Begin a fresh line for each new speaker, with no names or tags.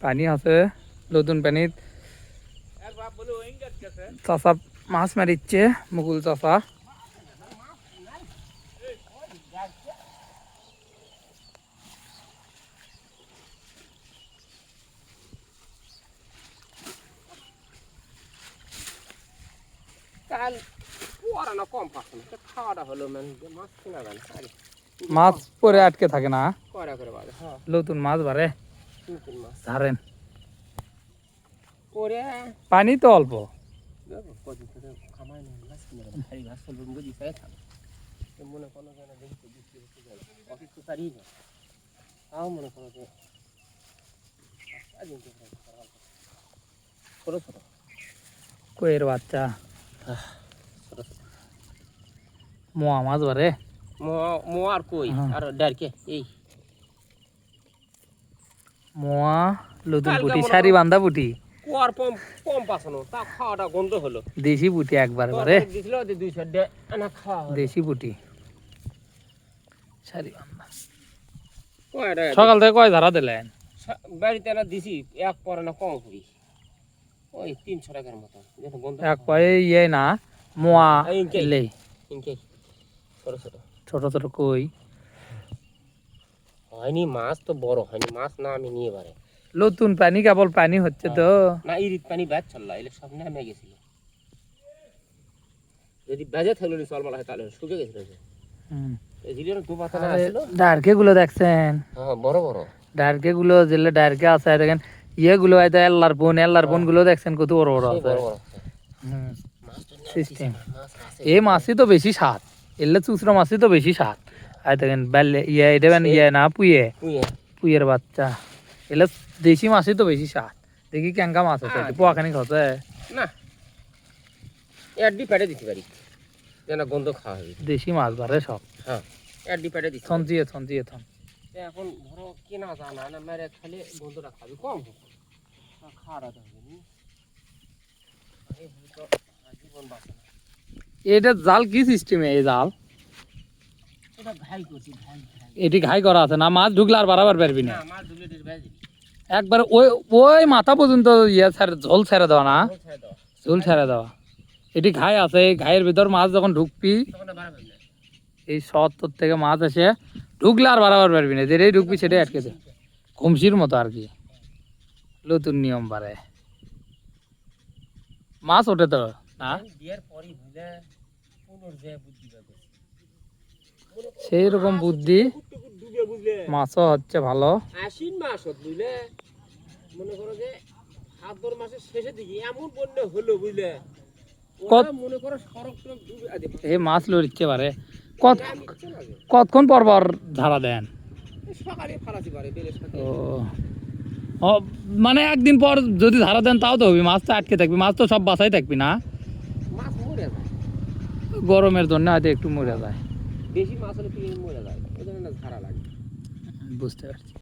পানি আছে নতুন পানিত চাচা মাছ মারিচ্ছে মুকুল চাচা।
কাল ওরা কম পাচ্ছে না খাওয়াটা হলো মাছ কিনা গেল
মাছ পরে আটকে থাকে না
করা করে বাজে হ্যাঁ
নতুন মাছ বাড়ে
নতুন মাছ
ধরেন
পরে
পানি তো অল্প
কদিন থেকে খামাই নেই মাছ কিনে গেল খাই ঘাস চলবে বুঝি চাই থাক মনে কোনো যেন দেখতে বৃষ্টি হতে যায় অফিস তো পারি না তাও মনে করো যে ছোটো ছোটো
কইয়ের বাচ্চা
ছোটো ছোটো
মোয়া মাছ বাড়ে
মো আর কই আর ডারকে এই
মোয়া নতুন পুটি সারি বান্ধা পুটি
কুয়ার কম পাছানো তা খাওয়াটা গন্ধ হলো
দেশি পুটি একবারে বারে
দিছিল 200 আনা খাওয়া
দেশি পুটি সারি বান্ধা
কয়টা
সকাল থেকে কয় ধারা দিলেন
বাড়িতে না দিছি এক পরে না কম হই ওই 300 টাকার মতো দেখো গন্ধ
এক পায়ে ইয়ে না মোয়া
ইনকে
লেই
ইনকে ছোট ছোট
ছোট ছোট কই
হয়নি মাছ তো বড় হয়নি মাছ না আমি নিয়ে বারে
নতুন পানি কেবল পানি হচ্ছে তো
না ইরিত পানি ব্যাচ চললা এলে সব নামে গেছিল যদি বাজে থাকলো নি চল মালা তাহলে শুকে গেছিল এই জিলির দু পাতা না ছিল
ডারকে গুলো দেখছেন
হ্যাঁ বড় বড়
ডারকে গুলো যেলে ডারকে আছে দেখেন ইয়ে গুলো হয়তো এল্লার বোন গুলো দেখছেন কত বড় বড় আছে সিস্টেম এই মাছই তো বেশি স্বাদ এলে চুচড়ো মাছই তো বেশি স্বাদ আর দেখেন বেলে ইয়ে দেবেন ইয়ে না পুইয়ের বাচ্চা এলে দেশি মাছই তো বেশি স্বাদ দেখি ক্যাঙ্কা মাছ আছে পোয়াখানি খাচ্ছে
না এডি পেটে দিতে পারি যেন গন্ধ খাওয়া হবে
দেশি মাছ বারে সব
হ্যাঁ এডি পেটে দিতে
থন
এখন ধরো কেনা জানা না মেরে খালি গন্ধটা খাবি কম খাওয়াটা তো হবে জীবন বাঁচে
এটা জাল কি সিস্টেমে এই জাল
এটা ঘাই করছি ঘাই
এটি ঘাই করা আছে না মাছ ঢুকলে আর বাড়াবার পারবি না
মাছ ঢুকলে ভেজি
একবার ওই ওই মাথা পর্যন্ত ইয়ে ঝোল ছেড়ে দেওয়া না ঝোল ছেড়ে দেওয়া এটি ঘাই আছে এই ঘাইয়ের ভিতর মাছ যখন ঢুকবি এই 70 থেকে মাছ এসে ঢুকলে আর বাড়াবার পারবি না যেটাই ঢুকবি সেটাই আটকে দে কমসির মতো আর কি নতুন নিয়ম বাড়ে মাছ ওঠে তো না সেই রকম বুদ্ধি মাছও হচ্ছে ভালো
আশ্বিন মাস বুঝলে মনে করো যে ভাদ্র মাসের শেষের দিকে এমন বন্যা হলো বুঝলে মনে করো সড়ক ডুবে
এই মাছ লড়িচ্ছে পারে কতক্ষণ পর পর ধারা দেন
সকালে ফালাসি পারে বেলের সাথে
ও মানে একদিন পর যদি ধারা দেন তাও তো হবে মাছ তো আটকে থাকবি মাছ তো সব বাসায় থাকবি না
মাছ মরে যায়
গরমের জন্য হয়তো একটু মরে যায়
বেশি মাছ হলে মরে যায় ওই জন্য ধারা লাগে
বুঝতে পারছি।